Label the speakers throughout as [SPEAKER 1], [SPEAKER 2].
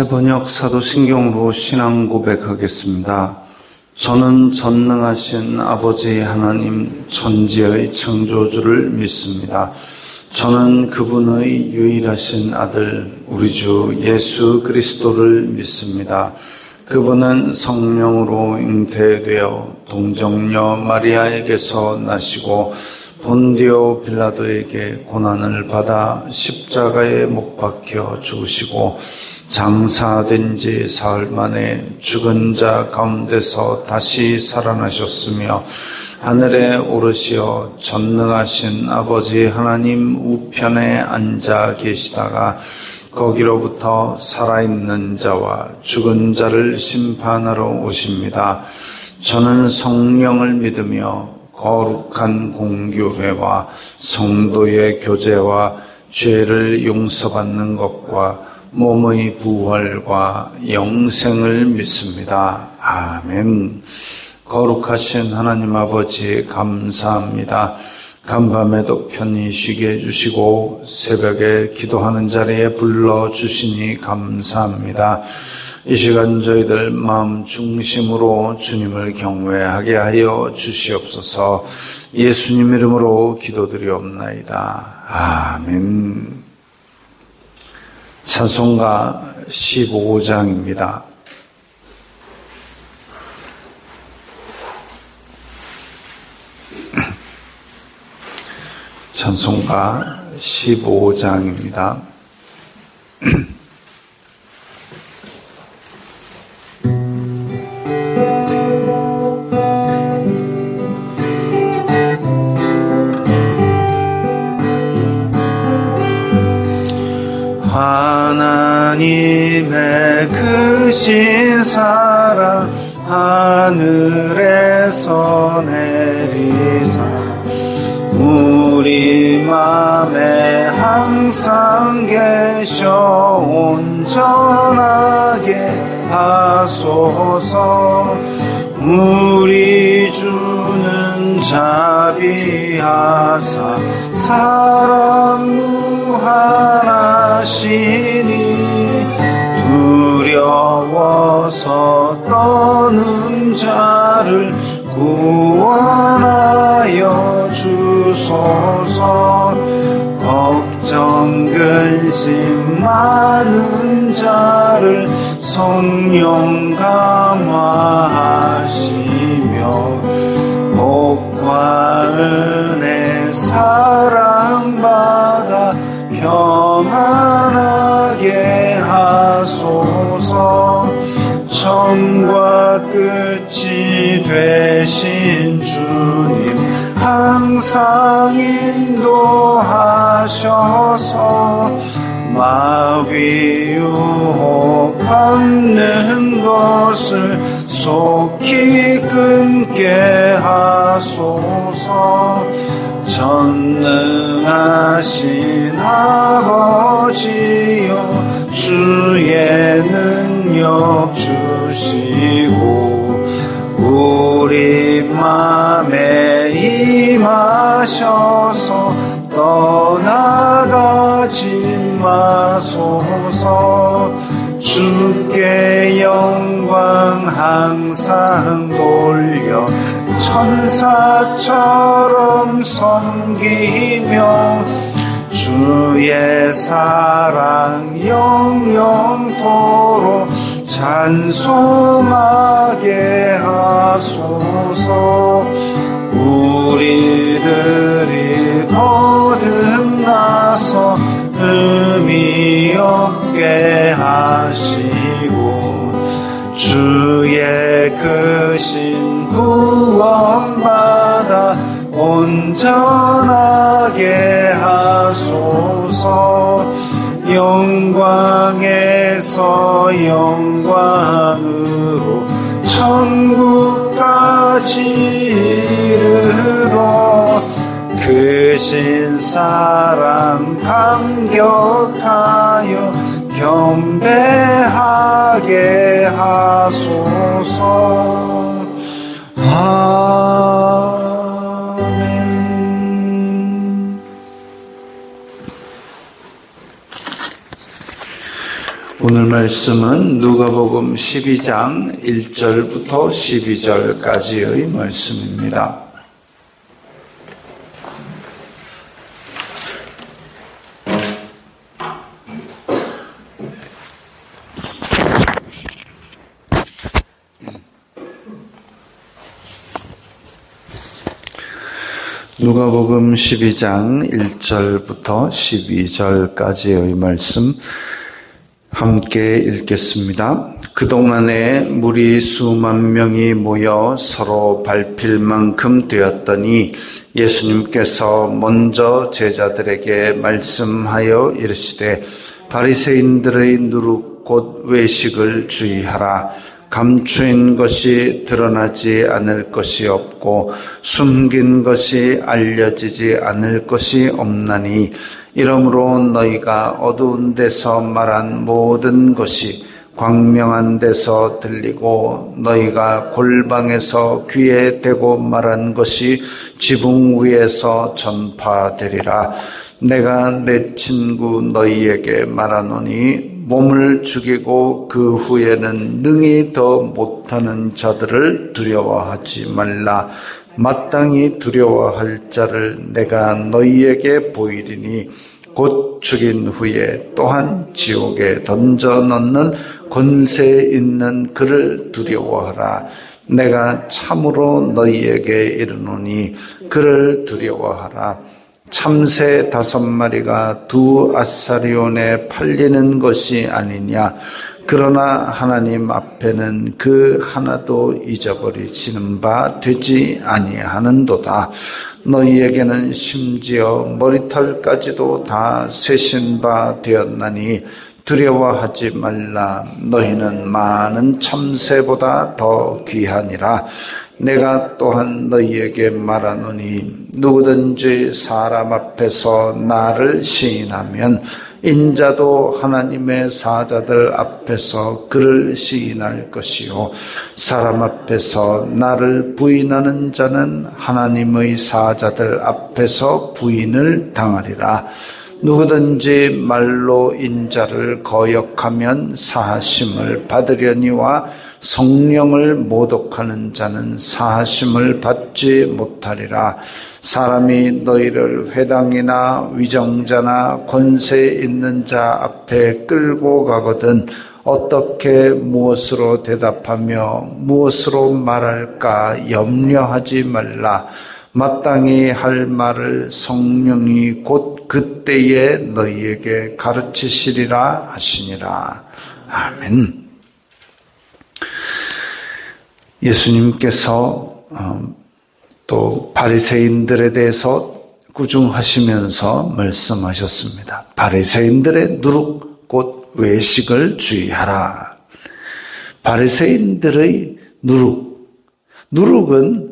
[SPEAKER 1] 번역 사도신경으로 신앙 고백하겠습니다. 저는 전능하신 아버지 하나님 천지의 창조주를 믿습니다. 저는 그분의 유일하신 아들 우리 주 예수 그리스도를 믿습니다. 그분은 성령으로 잉태되어 동정녀 마리아에게서 나시고 본디오 빌라도에게 고난을 받아 십자가에 못 박혀 죽으시고 장사된 지 사흘 만에 죽은 자 가운데서 다시 살아나셨으며 하늘에 오르시어 전능하신 아버지 하나님 우편에 앉아 계시다가 거기로부터 살아있는 자와 죽은 자를 심판하러 오십니다. 저는 성령을 믿으며 거룩한 공교회와 성도의 교제와 죄를 용서받는 것과 몸의 부활과 영생을 믿습니다. 아멘. 거룩하신 하나님 아버지 감사합니다. 간밤에도 편히 쉬게 해주시고 새벽에 기도하는 자리에 불러주시니 감사합니다. 이 시간 저희들 마음 중심으로 주님을 경외하게 하여 주시옵소서. 예수님 이름으로 기도드리옵나이다. 아멘. 찬송가 15장입니다. 찬송가 15장입니다. 하나님의 크신 사랑 하늘에서 내리사 우리 맘에 항상 계셔 온전하게 하소서. 우리 주는 자비하사 사랑 무한하시니 두려워서 떠는 자를 구원하여 주소서. 걱정 근심 많은 자를 성령 감화하시며 복과 은혜 사랑받아 평안하게 하소서. 처음과 끝이 되신 주님 항상 인도하셔서 마귀 유혹하는 것을 속히 끊게 하소서. 전능하신 아버지여 주의 능력 주시고 우리 맘에 임하셔서 떠나가지 마소서. 주께 영광 항상 돌려 천사처럼 섬기며 주의 사랑 영영토록 찬송하게 하소서. 우리들이 거듭나서 의미 없게 하시고 주의 크신 구원받아 온전하게 하소서. 영광에서 영광으로 천국까지 이르러 크신 사랑 감격하여 경배하게 하소서. 아멘. 오늘 말씀은 누가복음 12장 1절부터 12절까지의 말씀입니다. 누가복음 12장 1절부터 12절까지의 말씀 함께 읽겠습니다. 그동안에 무리 수만 명이 모여 서로 밟힐 만큼 되었더니 예수님께서 먼저 제자들에게 말씀하여 이르시되 바리새인들의 누룩 곧 외식을 주의하라. 감추인 것이 드러나지 않을 것이 없고 숨긴 것이 알려지지 않을 것이 없나니 이러므로 너희가 어두운 데서 말한 모든 것이 광명한 데서 들리고 너희가 골방에서 귀에 대고 말한 것이 지붕 위에서 전파되리라. 내가 내 친구 너희에게 말하노니 몸을 죽이고 그 후에는 능히 더 못하는 자들을 두려워하지 말라. 마땅히 두려워할 자를 내가 너희에게 보이리니 곧 죽인 후에 또한 지옥에 던져 넣는 권세 있는 그를 두려워하라. 내가 참으로 너희에게 이르노니 그를 두려워하라. 참새 5마리가 2 아사리온에 팔리는 것이 아니냐. 그러나 하나님 앞에는 그 하나도 잊어버리지는 바 되지 아니하는도다. 너희에게는 심지어 머리털까지도 다 세신 바 되었나니 두려워하지 말라. 너희는 많은 참새보다 더 귀하니라. 내가 또한 너희에게 말하노니 누구든지 사람 앞에서 나를 시인하면 인자도 하나님의 사자들 앞에서 그를 시인할 것이요 사람 앞에서 나를 부인하는 자는 하나님의 사자들 앞에서 부인을 당하리라. 누구든지 말로 인자를 거역하면 사하심을 받으려니와 성령을 모독하는 자는 사하심을 받지 못하리라. 사람이 너희를 회당이나 위정자나 권세 있는 자 앞에 끌고 가거든 어떻게 무엇으로 대답하며 무엇으로 말할까 염려하지 말라. 마땅히 할 말을 성령이 곧 그때에 너희에게 가르치시리라 하시니라. 아멘. 예수님께서 또 바리새인들에 대해서 꾸중하시면서 말씀하셨습니다. 바리새인들의 누룩 곧 외식을 주의하라. 바리새인들의 누룩은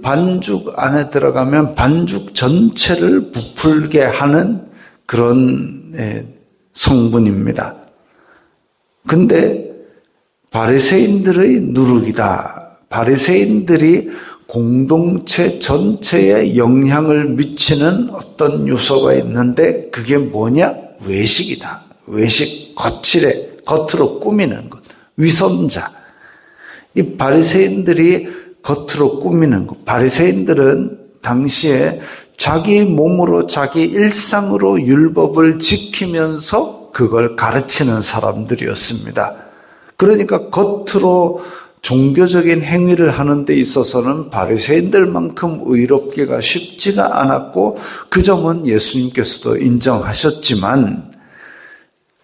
[SPEAKER 1] 반죽 안에 들어가면 반죽 전체를 부풀게 하는 그런 성분입니다. 근데 바리새인들의 누룩이다. 바리새인들이 공동체 전체에 영향을 미치는 어떤 요소가 있는데 그게 뭐냐? 외식이다. 외식, 겉으로 꾸미는 것. 위선자. 이 바리새인들이 겉으로 꾸미는 것. 바리새인들은 당시에 자기 몸으로 자기 일상으로 율법을 지키면서 그걸 가르치는 사람들이었습니다. 그러니까 겉으로 종교적인 행위를 하는 데 있어서는 바리새인들만큼 의롭기가 쉽지가 않았고 그 점은 예수님께서도 인정하셨지만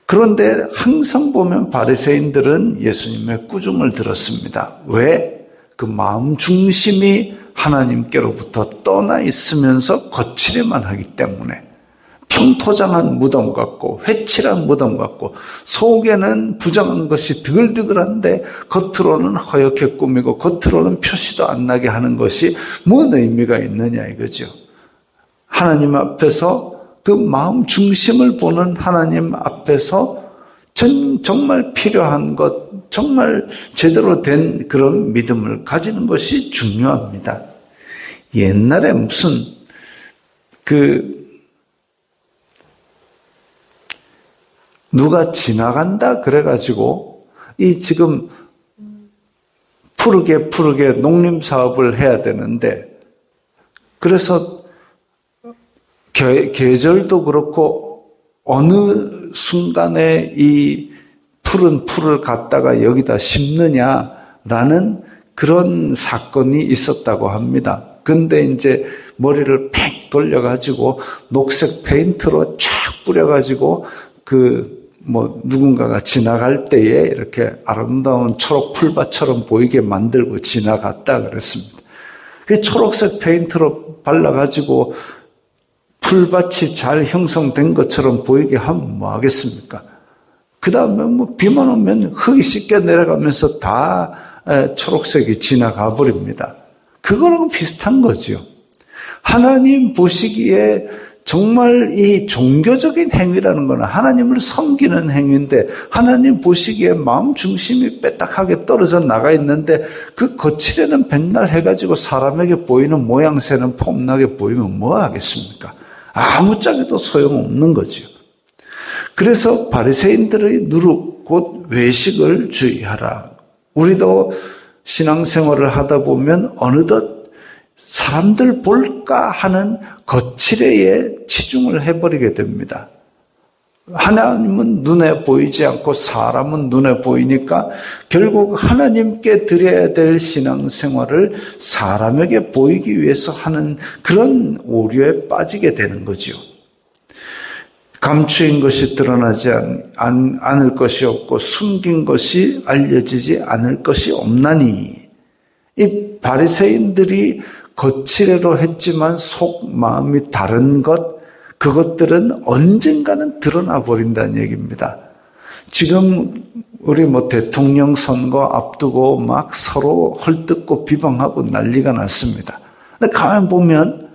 [SPEAKER 1] 그런데 항상 보면 바리새인들은 예수님의 꾸중을 들었습니다. 왜? 그 마음 중심이 하나님께로부터 떠나 있으면서 거칠에만 하기 때문에 평토장한 무덤 같고 회칠한 무덤 같고 속에는 부정한 것이 드글드글한데 겉으로는 허옇게 꾸미고 겉으로는 표시도 안 나게 하는 것이 뭔 의미가 있느냐 이거죠. 하나님 앞에서 그 마음 중심을 보는 하나님 앞에서 정말 필요한 것, 정말 제대로 된 그런 믿음을 가지는 것이 중요합니다. 옛날에 무슨 누가 지나간다 그래가지고 이 지금 푸르게 농림사업을 해야 되는데, 그래서 계절도 그렇고 어느 순간에 이 푸른 풀을 갖다가 여기다 심느냐라는 그런 사건이 있었다고 합니다. 근데 이제 머리를 팩 돌려가지고 녹색 페인트로 쫙 뿌려가지고 누군가가 지나갈 때에 이렇게 아름다운 초록 풀밭처럼 보이게 만들고 지나갔다 그랬습니다. 그 초록색 페인트로 발라가지고 풀밭이 잘 형성된 것처럼 보이게 하면 뭐 하겠습니까? 그 다음에 비만 오면 흙이 씻겨 내려가면서 다 초록색이 지나가 버립니다. 그거랑 비슷한 거죠. 하나님 보시기에 정말 이 종교적인 행위라는 거는 하나님을 섬기는 행위인데, 하나님 보시기에 마음 중심이 빼딱하게 떨어져 나가 있는데 그 거칠에는 백날 해가지고 사람에게 보이는 모양새는 폼나게 보이면 뭐 하겠습니까? 아무짝에도 소용없는 거죠. 그래서 바리새인들의 누룩 곧 외식을 주의하라. 우리도 신앙생활을 하다 보면 어느덧 사람들 볼까 하는 거칠애에 치중을 해버리게 됩니다. 하나님은 눈에 보이지 않고 사람은 눈에 보이니까 결국 하나님께 드려야 될 신앙생활을 사람에게 보이기 위해서 하는 그런 오류에 빠지게 되는 거죠. 감추인 것이 드러나지 않을 것이 없고 숨긴 것이 알려지지 않을 것이 없나니, 이 바리새인들이 거칠애로 했지만 속 마음이 다른 그것들은 언젠가는 드러나 버린다는 얘기입니다. 지금 우리 대통령 선거 앞두고 막 서로 헐뜯고 비방하고 난리가 났습니다. 근데 가만 보면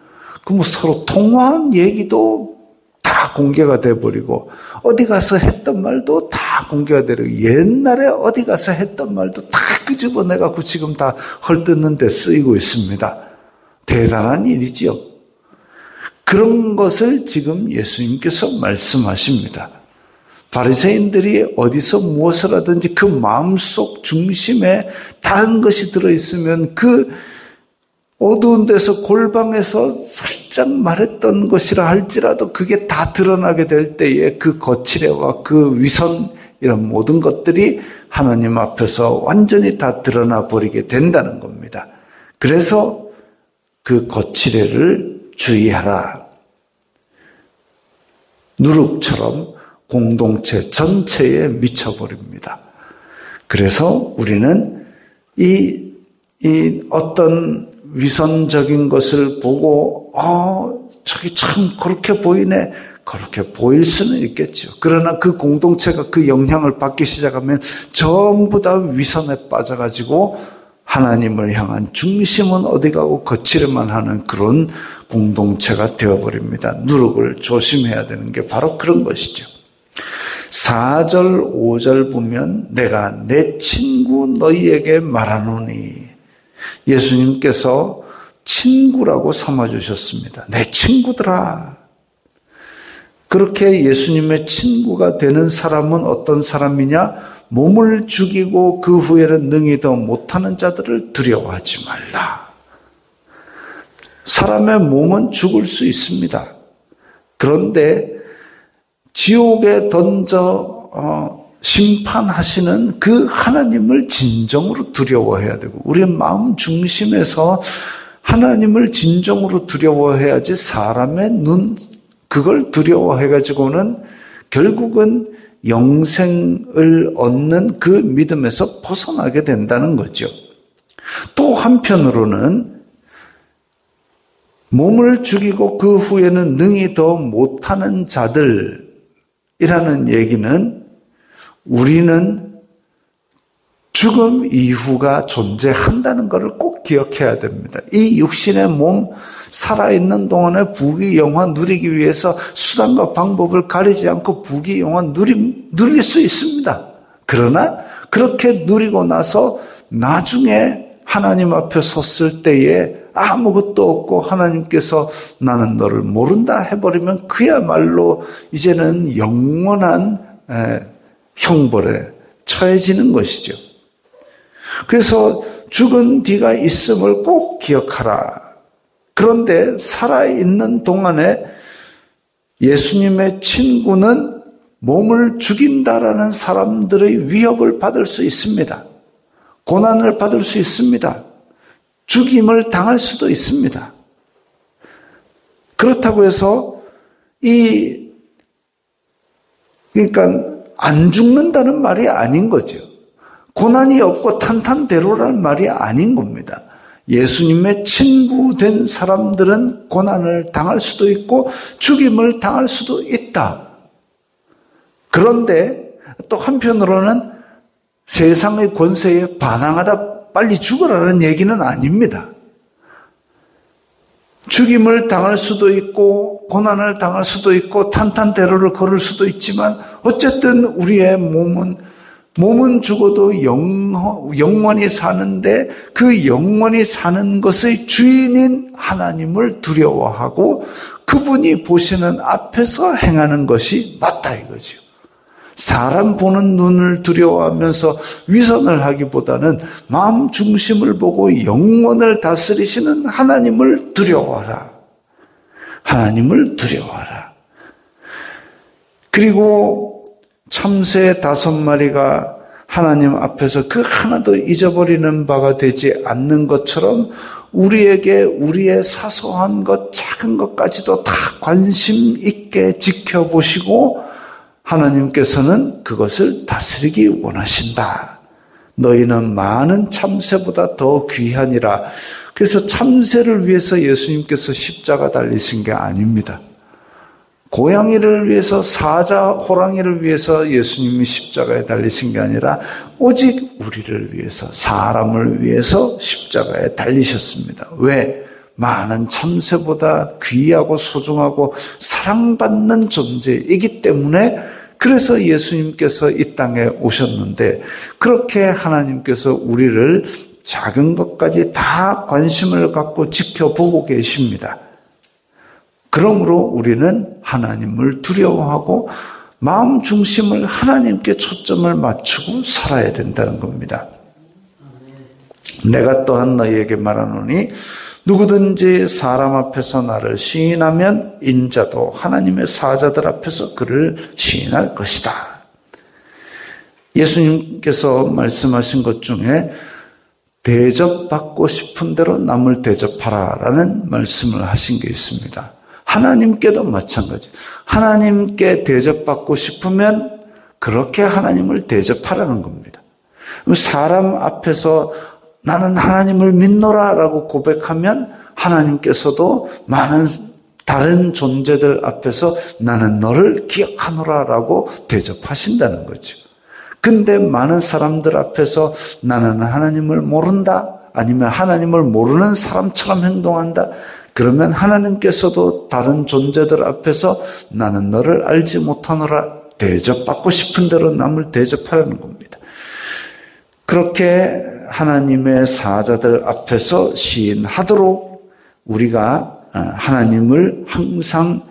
[SPEAKER 1] 서로 통화한 얘기도 다 공개가 돼버리고, 어디 가서 했던 말도 다 공개가 되고, 옛날에 어디 가서 했던 말도 다 끄집어내갖고 지금 다 헐뜯는 데 쓰이고 있습니다. 대단한 일이지요. 그런 것을 지금 예수님께서 말씀하십니다. 바리새인들이 어디서 무엇을 하든지 그 마음속 중심에 다른 것이 들어있으면 그 어두운 데서 골방에서 살짝 말했던 것이라 할지라도 그게 다 드러나게 될 때에 그 거칠애와 그 위선 이런 모든 것들이 하나님 앞에서 완전히 다 드러나 버리게 된다는 겁니다. 그래서 그 거칠애를 주의하라. 누룩처럼 공동체 전체에 미쳐버립니다. 그래서 우리는 이 어떤 위선적인 것을 보고 저기 참 그렇게 보이네, 그렇게 보일 수는 있겠죠. 그러나 그 공동체가 그 영향을 받기 시작하면 전부 다 위선에 빠져가지고 하나님을 향한 중심은 어디 가고 거칠에만 하는 그런 공동체가 되어버립니다. 누룩을 조심해야 되는 게 바로 그런 것이죠. 4절 5절 보면 내가 내 친구 너희에게 말하노니, 예수님께서 친구라고 삼아주셨습니다. 내 친구들아. 그렇게 예수님의 친구가 되는 사람은 어떤 사람이냐? 몸을 죽이고 그 후에는 능히 더 못하는 자들을 두려워하지 말라. 사람의 몸은 죽을 수 있습니다. 그런데 지옥에 던져 심판하시는 그 하나님을 진정으로 두려워해야 되고, 우리의 마음 중심에서 하나님을 진정으로 두려워해야지 사람의 그걸 두려워해가지고는 결국은 영생을 얻는 그 믿음에서 벗어나게 된다는 거죠. 또 한편으로는 몸을 죽이고 그 후에는 능히 더 못하는 자들이라는 얘기는 우리는 죽음 이후가 존재한다는 것을 꼭 기억해야 됩니다. 이 육신의 몸 살아있는 동안에 부귀영화 누리기 위해서 수단과 방법을 가리지 않고 부귀영화 누릴 수 있습니다. 그러나 그렇게 누리고 나서 나중에 하나님 앞에 섰을 때에 아무것도 없고 하나님께서 나는 너를 모른다 해버리면 그야말로 이제는 영원한 형벌에 처해지는 것이죠. 그래서 죽은 뒤가 있음을 꼭 기억하라. 그런데 살아있는 동안에 예수님의 친구는 몸을 죽인다라는 사람들의 위협을 받을 수 있습니다. 고난을 받을 수 있습니다. 죽임을 당할 수도 있습니다. 그렇다고 해서 그러니까 안 죽는다는 말이 아닌 거죠. 고난이 없고 탄탄대로라는 말이 아닌 겁니다. 예수님의 친구 된 사람들은 고난을 당할 수도 있고 죽임을 당할 수도 있다. 그런데 또 한편으로는 세상의 권세에 반항하다 빨리 죽으라는 얘기는 아닙니다. 죽임을 당할 수도 있고 고난을 당할 수도 있고 탄탄대로를 걸을 수도 있지만 어쨌든 우리의 몸은 죽어도 영원히 사는데 그 영원히 사는 것의 주인인 하나님을 두려워하고 그분이 보시는 앞에서 행하는 것이 맞다 이거죠. 사람 보는 눈을 두려워하면서 위선을 하기보다는 마음 중심을 보고 영원을 다스리시는 하나님을 두려워하라. 하나님을 두려워하라. 그리고 참새 5마리가 하나님 앞에서 그 하나도 잊어버리는 바가 되지 않는 것처럼 우리에게 우리의 사소한 것, 작은 것까지도 다 관심 있게 지켜보시고 하나님께서는 그것을 다스리기 원하신다. 너희는 많은 참새보다 더 귀하니라. 그래서 참새를 위해서 예수님께서 십자가 달리신 게 아닙니다. 고양이를 위해서 사자, 호랑이를 위해서 예수님이 십자가에 달리신 게 아니라 오직 우리를 위해서, 사람을 위해서 십자가에 달리셨습니다. 왜? 많은 참새보다 귀하고 소중하고 사랑받는 존재이기 때문에 그래서 예수님께서 이 땅에 오셨는데 그렇게 하나님께서 우리를 작은 것까지 다 관심을 갖고 지켜보고 계십니다. 그러므로 우리는 하나님을 두려워하고 마음 중심을 하나님께 초점을 맞추고 살아야 된다는 겁니다. 내가 또한 너희에게 말하노니 누구든지 사람 앞에서 나를 시인하면 인자도 하나님의 사자들 앞에서 그를 시인할 것이다. 예수님께서 말씀하신 것 중에 대접받고 싶은 대로 남을 대접하라라는 말씀을 하신 게 있습니다. 하나님께도 마찬가지. 하나님께 대접받고 싶으면 그렇게 하나님을 대접하라는 겁니다. 사람 앞에서 나는 하나님을 믿노라라고 고백하면 하나님께서도 많은 다른 존재들 앞에서 나는 너를 기억하노라라고 대접하신다는 거죠. 근데 많은 사람들 앞에서 나는 하나님을 모른다, 아니면 하나님을 모르는 사람처럼 행동한다, 그러면 하나님께서도 다른 존재들 앞에서 나는 너를 알지 못하노라, 대접받고 싶은 대로 남을 대접하라는 겁니다. 그렇게 하나님의 사자들 앞에서 시인하도록 우리가 하나님을 항상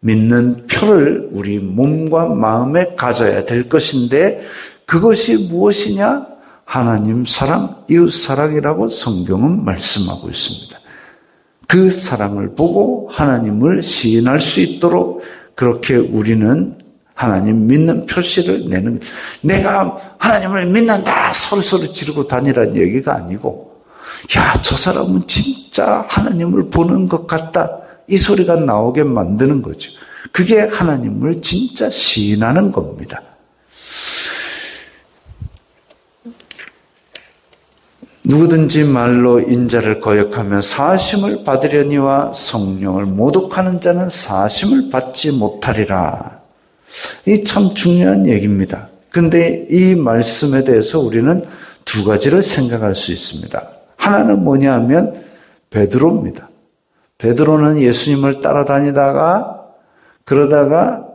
[SPEAKER 1] 믿는 표를 우리 몸과 마음에 가져야 될 것인데 그것이 무엇이냐? 하나님 사랑, 이웃 사랑이라고 성경은 말씀하고 있습니다. 그 사랑을 보고 하나님을 시인할 수 있도록 그렇게 우리는 하나님 믿는 표시를 내는, 내가 하나님을 믿는다 소리소리 지르고 다니라는 얘기가 아니고, 야, 저 사람은 진짜 하나님을 보는 것 같다, 이 소리가 나오게 만드는 거죠. 그게 하나님을 진짜 시인하는 겁니다. 누구든지 말로 인자를 거역하며 사심을 받으려니와 성령을 모독하는 자는 사심을 받지 못하리라. 이 참 중요한 얘기입니다. 근데 이 말씀에 대해서 우리는 두 가지를 생각할 수 있습니다. 하나는 뭐냐 하면 베드로입니다. 베드로는 예수님을 따라다니다가 그러다가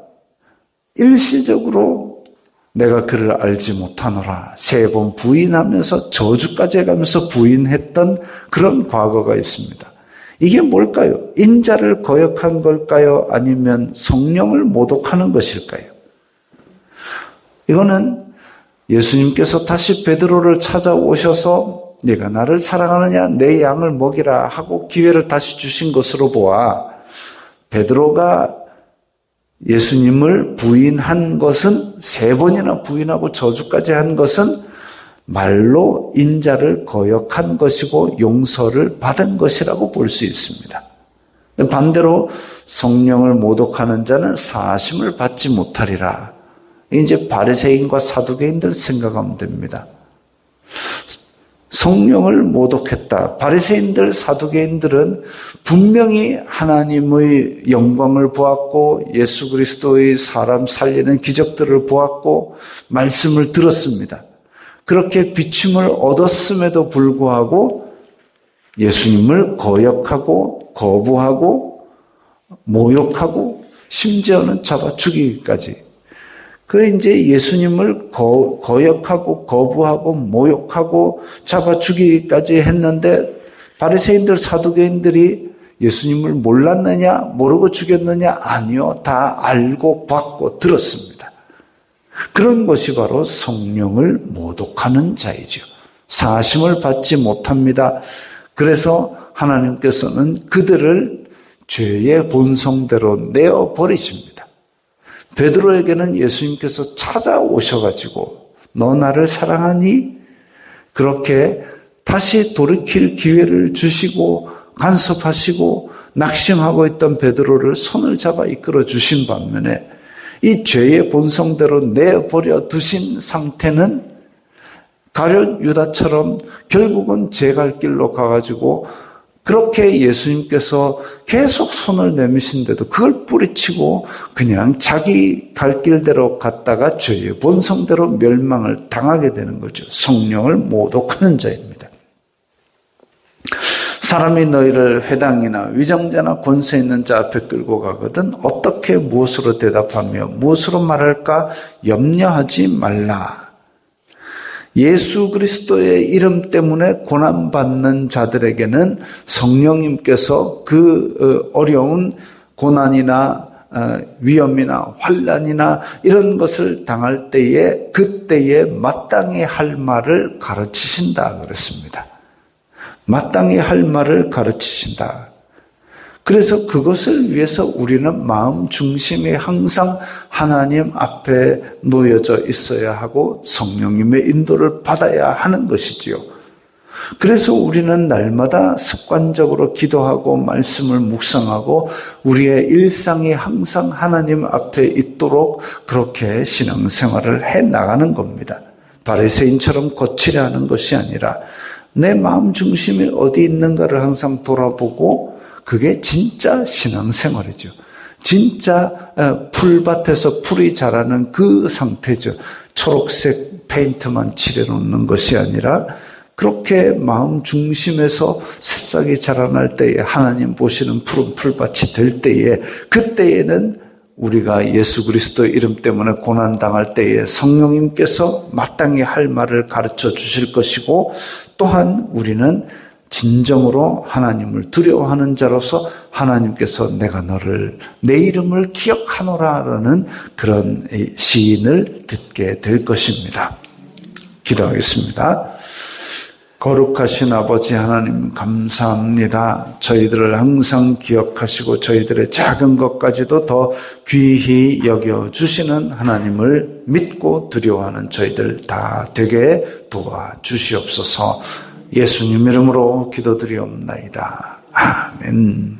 [SPEAKER 1] 일시적으로 내가 그를 알지 못하노라 3번 부인하면서 저주까지 해가면서 부인했던 그런 과거가 있습니다. 이게 뭘까요? 인자를 거역한 걸까요? 아니면 성령을 모독하는 것일까요? 이거는 예수님께서 다시 베드로를 찾아오셔서 네가 나를 사랑하느냐 내 양을 먹이라 하고 기회를 다시 주신 것으로 보아 베드로가 예수님을 부인한 것은 3번이나 부인하고 저주까지 한 것은 말로 인자를 거역한 것이고 용서를 받은 것이라고 볼 수 있습니다. 반대로 성령을 모독하는 자는 사하심을 받지 못하리라. 이제 바리새인과 사두개인들 생각하면 됩니다. 성령을 모독했다. 바리새인들, 사두개인들은 분명히 하나님의 영광을 보았고 예수 그리스도의 사람 살리는 기적들을 보았고 말씀을 들었습니다. 그렇게 비춤을 얻었음에도 불구하고 예수님을 거역하고 거부하고 모욕하고 심지어는 잡아 죽이기까지. 그래 이제 예수님을 거역하고 거부하고 모욕하고 잡아 죽이기까지 했는데 바리새인들 사두개인들이 예수님을 몰랐느냐 모르고 죽였느냐 아니요. 다 알고 봤고 들었습니다. 그런 것이 바로 성령을 모독하는 자이죠. 사하심을 받지 못합니다. 그래서 하나님께서는 그들을 죄의 본성대로 내어버리십니다. 베드로에게는 예수님께서 찾아오셔가지고 너 나를 사랑하니? 그렇게 다시 돌이킬 기회를 주시고 간섭하시고 낙심하고 있던 베드로를 손을 잡아 이끌어 주신 반면에 이 죄의 본성대로 내버려 두신 상태는 가룟 유다처럼 결국은 제 갈 길로 가가지고 그렇게 예수님께서 계속 손을 내미신데도 그걸 뿌리치고 그냥 자기 갈 길대로 갔다가 죄의 본성대로 멸망을 당하게 되는 거죠. 성령을 모독하는 자입니다. 사람이 너희를 회당이나 위정자나 권세 있는 자 앞에 끌고 가거든 어떻게 무엇으로 대답하며 무엇으로 말할까 염려하지 말라. 예수 그리스도의 이름 때문에 고난받는 자들에게는 성령님께서 그 어려운 고난이나 위험이나 환난이나 이런 것을 당할 때에 그때에 마땅히 할 말을 가르치신다 그랬습니다. 마땅히 할 말을 가르치신다. 그래서 그것을 위해서 우리는 마음 중심이 항상 하나님 앞에 놓여져 있어야 하고 성령님의 인도를 받아야 하는 것이지요. 그래서 우리는 날마다 습관적으로 기도하고 말씀을 묵상하고 우리의 일상이 항상 하나님 앞에 있도록 그렇게 신앙생활을 해나가는 겁니다. 바리새인처럼 거칠게 하는 것이 아니라 내 마음 중심이 어디 있는가를 항상 돌아보고 그게 진짜 신앙생활이죠. 진짜 풀밭에서 풀이 자라는 그 상태죠. 초록색 페인트만 칠해놓는 것이 아니라 그렇게 마음 중심에서 새싹이 자라날 때에 하나님 보시는 푸른 풀밭이 될 때에 그때에는 우리가 예수 그리스도 이름 때문에 고난당할 때에 성령님께서 마땅히 할 말을 가르쳐 주실 것이고 또한 우리는 진정으로 하나님을 두려워하는 자로서 하나님께서 내가 너를 내 이름을 기억하노라라는 그런 시인을 듣게 될 것입니다. 기도하겠습니다. 거룩하신 아버지 하나님 감사합니다. 저희들을 항상 기억하시고 저희들의 작은 것까지도 더 귀히 여겨주시는 하나님을 믿고 두려워하는 저희들 다 되게 도와주시옵소서. 예수님 이름으로 기도드리옵나이다. 아멘.